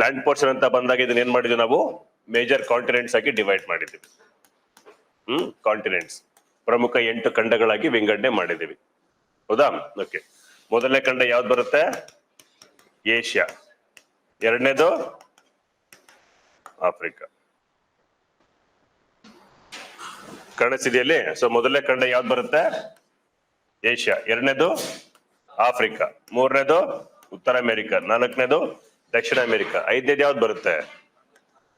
Land portion ಅಂತ ಬಂದಾಗ ಇದನ್ನ ಏನ್ ಮಾಡಿದ್ವಿ ನಾವು ಮೇಜರ್ ಕಾಂಟಿನೆಂಟ್ಸ್ ಆಗಿ ಡಿವೈಡ್ ಮಾಡಿದ್ವಿ. ಕಾಂಟಿನೆಂಟ್ಸ್ ಪ್ರಮುಖ 8 ಖಂಡಗಳಾಗಿ ವಿಂಗಡಣೆ ಮಾಡಿದೀವಿ. ಹೌದಾ? ಓಕೆ. ಮೊದಲನೇ ಖಂಡ ಯಾವ್ದು ಬರುತ್ತೆ? ಏಷ್ಯಾ. ಎರಡನೇದು ಆಫ್ರಿಕಾ. ಕಾಣಿಸ್ತಿದೆಯಲ್ಲಿ? ಸೊ ಮೊದಲನೇ ಖಂಡ ಯಾವ್ದು ಬರುತ್ತೆ? ಏಷ್ಯಾ. ಎರಡನೇದು ಆಫ್ರಿಕಾ. ಮೂರನೇದು ಉತ್ತರ ಅಮೆರಿಕ. ನಾಲ್ಕನೇದು ದಕ್ಷಿಣ ಅಮೆರಿಕ. ಐದನೇದು ಯಾವ್ದು ಬರುತ್ತೆ?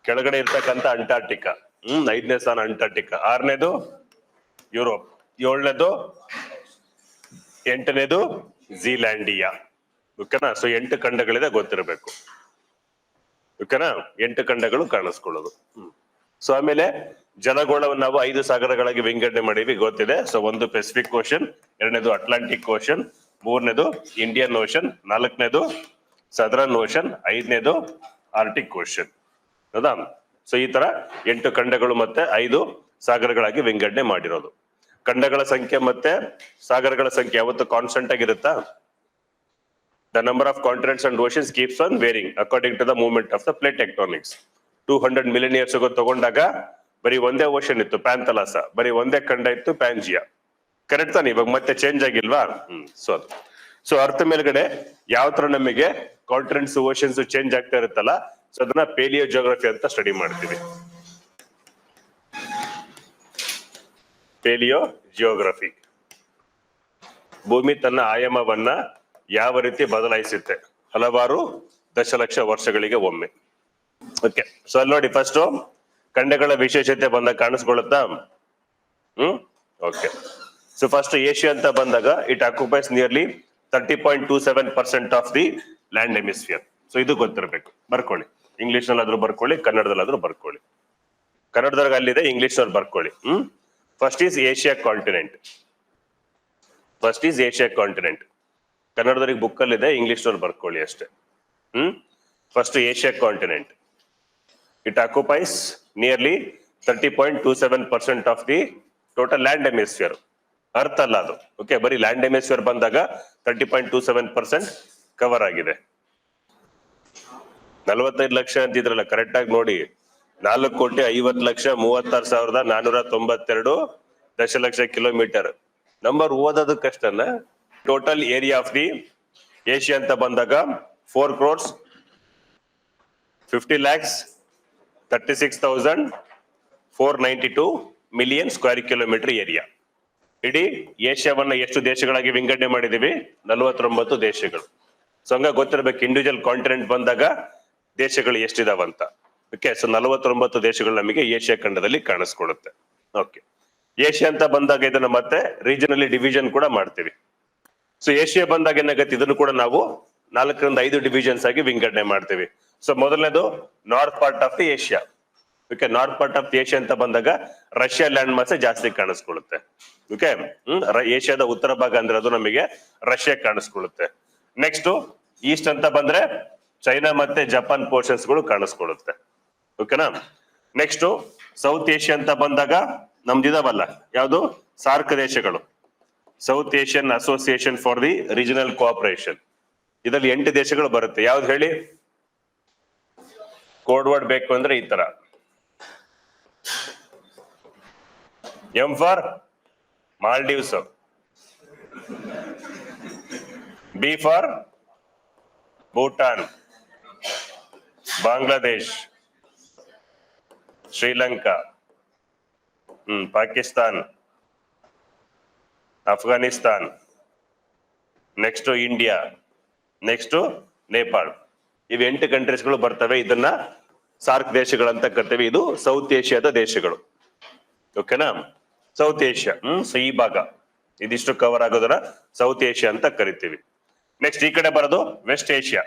ಕೆಳಗಡೆ ಇರ್ತಕ್ಕಂಥ ಅಂಟಾರ್ಟಿಕಾ. 5ನೇ ಸ್ಥಾನ ಅಂಟಾರ್ಟಿಕಾ. 6ನೇದು ಯುರೋಪ್. 7ನೇದು 8ನೇದು ಝೀಲ್ಯಾಂಡಿಯಾ. ಓಕೆನಾ? ಸೊ 8 ಖಂಡಗಳಿದೆ, ಗೊತ್ತಿರಬೇಕು. ಓಕೆನಾ? 8 ಖಂಡಗಳು ಕಾಣಿಸ್ಕೊಳ್ಳೋದು. ಸೊ ಆಮೇಲೆ ಜಲಗೋಳವನ್ನು ನಾವು 5 ಸಾಗರಗಳಾಗಿ ವಿಂಗಡಣೆ ಮಾಡಿವಿ, ಗೊತ್ತಿದೆ. ಸೊ ಒಂದು ಪೆಸಿಫಿಕ್ ಓಷನ್, ಎರಡನೇದು ಅಟ್ಲಾಂಟಿಕ್ ಓಷನ್, ಮೂರನೇದು ಇಂಡಿಯನ್ ಓಷನ್, ನಾಲ್ಕನೇದು ಸದರನ್ ಓಷನ್, 5ನೇದು ಆರ್ಟಿಕ್ ಓಷನ್. ಹೌದಾ? ಸೊ ಈ ತರ 8 ಖಂಡಗಳು ಮತ್ತೆ 5 ಸಾಗರಗಳಾಗಿ ವಿಂಗಡಣೆ ಮಾಡಿರೋದು. ಖಂಡಗಳ ಸಂಖ್ಯೆ ಮತ್ತೆ ಸಾಗರಗಳ ಸಂಖ್ಯೆ ಯಾವತ್ತು constant ಆಗಿರುತ್ತಾ? The number of continents and oceans keeps on varying according to the movement of the plate tectonics. 200 million years ago ತಗೊಂಡಾಗ ಬರೀ ಒಂದೇ ಓಷನ್ ಇತ್ತು, ಪ್ಯಾಂಥಲಾಸ. ಬರೀ ಒಂದೇ ಖಂಡ ಇತ್ತು, ಪ್ಯಾಂಜಿಯಾ. ಕರೆಕ್ಟ್ ತಾನೆ? ಇವಾಗ ಮತ್ತೆ ಚೇಂಜ್ ಆಗಿಲ್ವಾ? ಸೊ ಅದು. ಸೊ ಅರ್ಥ ಮೇಲ್ಗಡೆ ಯಾವ ತರ ನಮಗೆ ಕಾಂಟಿನೆಂಟ್ಸ್ ಓಷನ್ಸ್ ಚೇಂಜ್ ಆಗ್ತಾ ಇರುತ್ತಲ್ಲ, ಸೊ ಅದನ್ನ ಪೇಲಿಯೋ ಜಿಯೋಗ್ರಫಿ ಅಂತ ಸ್ಟಡಿ ಮಾಡ್ತೀವಿ. ಪೇಲಿಯೋ ಜಿಯೋಗ್ರಫಿ ಭೂಮಿ ತನ್ನ ಆಯಾಮವನ್ನ ಯಾವ ರೀತಿ ಬದಲಾಯಿಸುತ್ತೆ ಹಲವಾರು ದಶಲಕ್ಷ ವರ್ಷಗಳಿಗೆ ಒಮ್ಮೆ. ಓಕೆ. ಸೊ ಅಲ್ಲಿ ನೋಡಿ, ಫಸ್ಟ್ ಖಂಡಗಳ ವಿಶೇಷತೆ ಬಂದಾಗ ಕಾಣಿಸ್ಕೊಳ್ಳುತ್ತಾ? ಓಕೆ. ಸೊ ಫಸ್ಟ್ ಏಷ್ಯಾ ಅಂತ ಬಂದಾಗ it occupies nearly 30.27% of the land hemisphere. So ಇದು ಗೊತ್ತಿರಬೇಕು, ಬರ್ಕೊಳ್ಳಿ. ಇಂಗ್ಲಿಷ್ ನಲ್ಲಾದ್ರೂ ಬರ್ಕೊಳ್ಳಿ, ಕನ್ನಡದಲ್ಲಾದ್ರೂ ಬರ್ಕೊಳ್ಳಿ. ಕನ್ನಡದಾಗ ಅಲ್ಲಿದೆ, ಇಂಗ್ಲಿಷ್ ನಲ್ಲಿ ಬರ್ಕೊಳ್ಳಿ. First is Asia continent. First is Asia continent. ಕನ್ನಡದವ್ರಿಗೆ ಬುಕ್ ಅಲ್ಲಿ ಇದೆ, ಇಂಗ್ಲಿಷ್ ನಲ್ಲಿ ಬರ್ಕೊಳ್ಳಿ ಅಷ್ಟೇ. First Asia continent. It occupies nearly 30.27% of the total land hemisphere. ಅರ್ಥ ಅಲ್ಲ ಅದು. ಓಕೆ. ಬರೀ ಲ್ಯಾಂಡ್ ಹೆಮಿಸ್ಫಿಯರ್ ಬಂದಾಗ 30.27% ಕವರ್ ಆಗಿದೆ. 45 ಲಕ್ಷ ಅಂತಿದ್ರಲ್ಲ, ಕರೆಕ್ಟ್ ಆಗಿ ನೋಡಿ. 4,50,36,492 ದಶಲಕ್ಷ ಕಿಲೋಮೀಟರ್. ನಂಬರ್ ಓದೋದು ಕಷ್ಟನ. Total area of the Asia ಅಂತ ಬಂದಾಗ 4,50,36,492 ಮಿಲಿಯನ್ ಸ್ಕ್ವೇರ್ ಕಿಲೋಮೀಟರ್ ಏರಿಯಾ. ಇಡೀ ಏಷ್ಯಾವನ್ನ ಎಷ್ಟು ದೇಶಗಳಾಗಿ ವಿಂಗಡಣೆ ಮಾಡಿದೀವಿ? 49 ದೇಶಗಳು. ಸೊ ಹಂಗ ಗೊತ್ತಿರ್ಬೇಕು, ಇಂಡಿವಿಜುವಲ್ ಕಾಂಟಿನೆಂಟ್ ಬಂದಾಗ ದೇಶಗಳು ಎಷ್ಟಿದಾವಂತ. ಓಕೆ. ಸೊ 49 ದೇಶಗಳು ನಮಗೆ ಏಷ್ಯಾ ಖಂಡದಲ್ಲಿ ಕಾಣಿಸ್ಕೊಳ್ಳುತ್ತೆ. ಓಕೆ. ಏಷ್ಯಾ ಅಂತ ಬಂದಾಗ ಇದನ್ನ ಮತ್ತೆ ರೀಜನಲಿ ಡಿವಿಷನ್ ಕೂಡ ಮಾಡ್ತೀವಿ. ಸೊ ಏಷ್ಯಾ ಬಂದಾಗ ಏನಾಗತ್ತೆ, ಇದನ್ನು ಕೂಡ ನಾವು 4 ರಿಂದ 5 ಡಿವಿಷನ್ಸ್ ಆಗಿ ವಿಂಗಡಣೆ ಮಾಡ್ತೀವಿ. ಸೊ ಮೊದಲನೇದು north part of the Asia. Okay. North part of the Asia ಅಂತ ಬಂದಾಗ ರಷ್ಯಾ ಲ್ಯಾಂಡ್ ಮಾಸ್ ಜಾಸ್ತಿ ಕಾಣಿಸ್ಕೊಳ್ಳುತ್ತೆ. ಓಕೆ. ಏಷ್ಯಾದ ಉತ್ತರ ಭಾಗ ಅಂದ್ರೆ ಅದು ನಮಗೆ ರಷ್ಯಾ ಕಾಣಿಸ್ಕೊಳ್ಳುತ್ತೆ. ನೆಕ್ಸ್ಟ್ ಈಸ್ಟ್ ಅಂತ ಬಂದ್ರೆ ಚೈನಾ ಮತ್ತೆ ಜಪಾನ್ ಪೋರ್ಷನ್ಸ್ ಗಳು ಕಾಣಿಸ್ಕೊಳ್ಳುತ್ತೆ. ಓಕೆನಾ? ನೆಕ್ಸ್ಟ್ ಸೌತ್ ಏಷ್ಯಾ ಅಂತ ಬಂದಾಗ ನಮ್ದಿದಾವಲ್ಲ, ಯಾವುದು? ಸಾರ್ಕ್ ದೇಶಗಳು. South Asian association for the regional cooperation. ಇದರಲ್ಲಿ 8 ದೇಶಗಳು ಬರುತ್ತೆ. ಯಾವ್ದು ಹೇಳಿ? ಕೋಡ್ ವರ್ಡ್ ಬೇಕು ಅಂದ್ರೆ ಈ ತರ: M for Maldives, B for Bhutan, Bangladesh, Sri Lanka, Pakistan, Afghanistan, next India, next Nepal. ಇವು 8 ಕಂಟ್ರೀಸ್ಗಳು ಬರ್ತವೆ. ಇದನ್ನ ಸಾರ್ಕ್ ದೇಶಗಳಂತ ಕರಿತೀವಿ. ಇದು ಸೌತ್ ಏಷ್ಯಾದ ದೇಶಗಳು. ಓಕೆನಾ? South Asia. ಸೊ ಈ ಭಾಗ ಇದಿಷ್ಟು ಕವರ್ ಆಗೋದನ್ನ ಸೌತ್ ಏಷ್ಯಾ ಅಂತ ಕರಿತೀವಿ. ನೆಕ್ಸ್ಟ್ ಈ ಕಡೆ ಬರೋದು west Asia.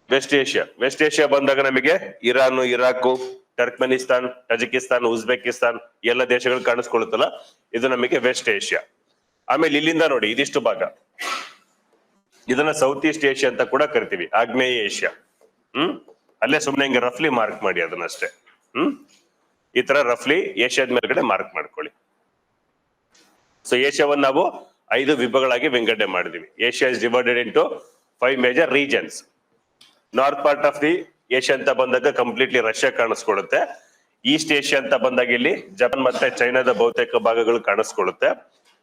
West Asia. West Asia ಬಂದಾಗ ನಮಗೆ Iran, Iraq, Turkmenistan, Tajikistan, Uzbekistan ಎಲ್ಲ ದೇಶಗಳು ಕಾಣಿಸ್ಕೊಳ್ಳುತ್ತಲ್ಲ, ಇದು ನಮಗೆ ವೆಸ್ಟ್ ಏಷ್ಯಾ. ಆಮೇಲೆ ಇಲ್ಲಿಂದ ನೋಡಿ ಇದಿಷ್ಟು ಭಾಗ, ಇದನ್ನ ಸೌತ್ ಈಸ್ಟ್ ಏಷ್ಯಾ ಅಂತ ಕೂಡ ಕರಿತೀವಿ. ಆಗ್ನೇಯ ಏಷ್ಯಾ. ಅಲ್ಲೇ ಸುಮ್ನೆ ಹಿಂಗೆ ರಫ್ಲಿ ಮಾರ್ಕ್ ಮಾಡಿ ಅದನ್ನಷ್ಟೇ. ಈ ತರ ರಫ್ಲಿ ಏಷ್ಯಾದ ಮೇಲ್ಗಡೆ ಮಾರ್ಕ್ ಮಾಡ್ಕೊಳ್ಳಿ. ಸೊ ಏಷ್ಯಾವನ್ನು ನಾವು 5 ವಿಭಾಗಗಳಾಗಿ ವಿಂಗಡಣೆ ಮಾಡಿದೀವಿ. Asia is divided into 5 major regions. North part of the Asia ಅಂತ ಬಂದಾಗ ಕಂಪ್ಲೀಟ್ಲಿ ರಷ್ಯಾ ಕಾಣಿಸ್ಕೊಳ್ಳುತ್ತೆ. ಈಸ್ಟ್ ಏಷ್ಯಾ ಅಂತ ಬಂದಾಗ ಇಲ್ಲಿ ಜಪಾನ್ ಮತ್ತೆ ಚೈನಾದ ಬಹುತೇಕ ಭಾಗಗಳು ಕಾಣಿಸ್ಕೊಳ್ಳುತ್ತೆ.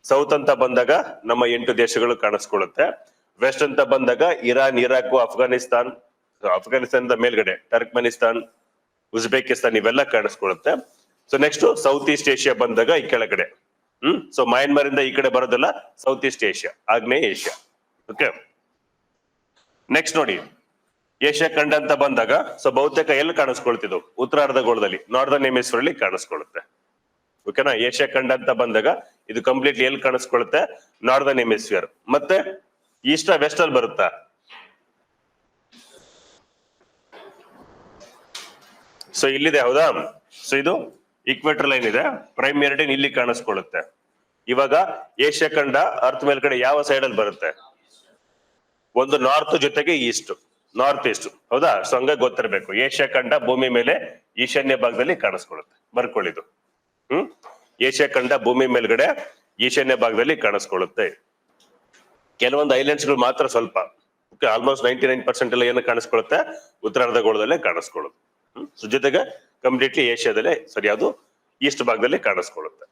ಸೌತ್ ಅಂತ ಬಂದಾಗ ನಮ್ಮ 8 ದೇಶಗಳು ಕಾಣಿಸ್ಕೊಳ್ಳುತ್ತೆ. ವೆಸ್ಟ್ ಅಂತ ಬಂದಾಗ ಇರಾನ್, ಇರಾಕ್, ಅಫ್ಘಾನಿಸ್ತಾನ್, ಅಫ್ಘಾನಿಸ್ತಾನದ ಮೇಲ್ಗಡೆ ಟರ್ಕ್ಮೆನಿಸ್ತಾನ್, ಉಜ್ಬೇಕಿಸ್ತಾನ್ ಇವೆಲ್ಲ ಕಾಣಿಸ್ಕೊಳ್ಳುತ್ತೆ. So next south east Asia ಬಂದಾಗ ಈ ಕೆಳಗಡೆ ಸೊ ಮಯನ್ಮಾರ್ ಇಂದ ಈ ಕಡೆ ಬರೋದಲ್ಲ ಸೌತ್ ಈಸ್ಟ್ ಏಷ್ಯಾ, ಆಗ್ನೇಯ ಏಷ್ಯಾ. ಓಕೆ, ನೆಕ್ಸ್ಟ್ ನೋಡಿ ಏಷ್ಯಾ ಖಂಡ ಅಂತ ಬಂದಾಗ ಸೊ ಬಹುತೇಕ ಎಲ್ಲಿ ಕಾಣಿಸ್ಕೊಳ್ತಿದ್ವು? ಉತ್ತರಾರ್ಧಗೋಳದಲ್ಲಿ, ನಾರ್ದರ್ನ್ ಹೆಮಿಸ್ಫಿಯರ್ ಅಲ್ಲಿ ಕಾಣಿಸ್ಕೊಳ್ಳುತ್ತೆ. ಓಕೆನಾ? ಏಷ್ಯಾ ಖಂಡ ಅಂತ ಬಂದಾಗ ಇದು ಕಂಪ್ಲೀಟ್ಲಿ ಎಲ್ಲಿ ಕಾಣಿಸ್ಕೊಳ್ಳುತ್ತೆ? Northern hemisphere. ಮತ್ತೆ ಈಸ್ಟ್ ವೆಸ್ಟ್ ಅಲ್ಲಿ ಬರುತ್ತಾ? ಸೊ ಇಲ್ಲಿದೆ, ಹೌದಾ? ಸೊ ಇದು ಈಕ್ವೇಟರ್ ಲೈನ್ ಇದೆ, ಪ್ರೈಮ್ ಮೆರಿಡಿಯನ್ ಇಲ್ಲಿ ಕಾಣಿಸ್ಕೊಳ್ಳುತ್ತೆ. ಇವಾಗ ಏಷ್ಯಾ ಖಂಡ ಅರ್ಥ ಮೇಲ್ಗಡೆ ಯಾವ ಸೈಡ್ ಅಲ್ಲಿ ಬರುತ್ತೆ? ಒಂದು ನಾರ್ತ್ ಜೊತೆಗೆ ಈಸ್ಟ್, ನಾರ್ತ್ ಈಸ್ಟ್, ಹೌದಾ? ಸೊ ಹಂಗಾಗಿ ಗೊತ್ತಿರಬೇಕು, ಏಷ್ಯಾ ಖಂಡ ಭೂಮಿ ಮೇಲೆ ಈಶಾನ್ಯ ಭಾಗದಲ್ಲಿ ಕಾಣಿಸ್ಕೊಳ್ಳುತ್ತೆ. ಬರ್ಕೊಳ್ಳಿದು. ಏಷ್ಯಾ ಖಂಡ ಭೂಮಿ ಮೇಲ್ಗಡೆ ಈಶಾನ್ಯ ಭಾಗದಲ್ಲಿ ಕಾಣಿಸ್ಕೊಳ್ಳುತ್ತೆ. ಕೆಲವೊಂದು ಐಲ್ಯಾಂಡ್ಸ್ ಗಳು ಮಾತ್ರ ಸ್ವಲ್ಪ, ಆಲ್ಮೋಸ್ಟ್ 99% ಎಲ್ಲ ಏನು ಕಾಣಿಸ್ಕೊಳ್ಳುತ್ತೆ? ಉತ್ತರಾರ್ಧಗೋಳದಲ್ಲೇ ಕಾಣಿಸ್ಕೊಳ್ಳುತ್ತೆ. ಸೊ ಜೊತೆಗೆ ಕಂಪ್ಲೀಟ್ಲಿ ಏಷ್ಯಾದಲ್ಲೇ, ಸರಿ, ಅದು ಈಸ್ಟ್ ಭಾಗದಲ್ಲಿ ಕಾಣಿಸ್ಕೊಳ್ಳುತ್ತೆ.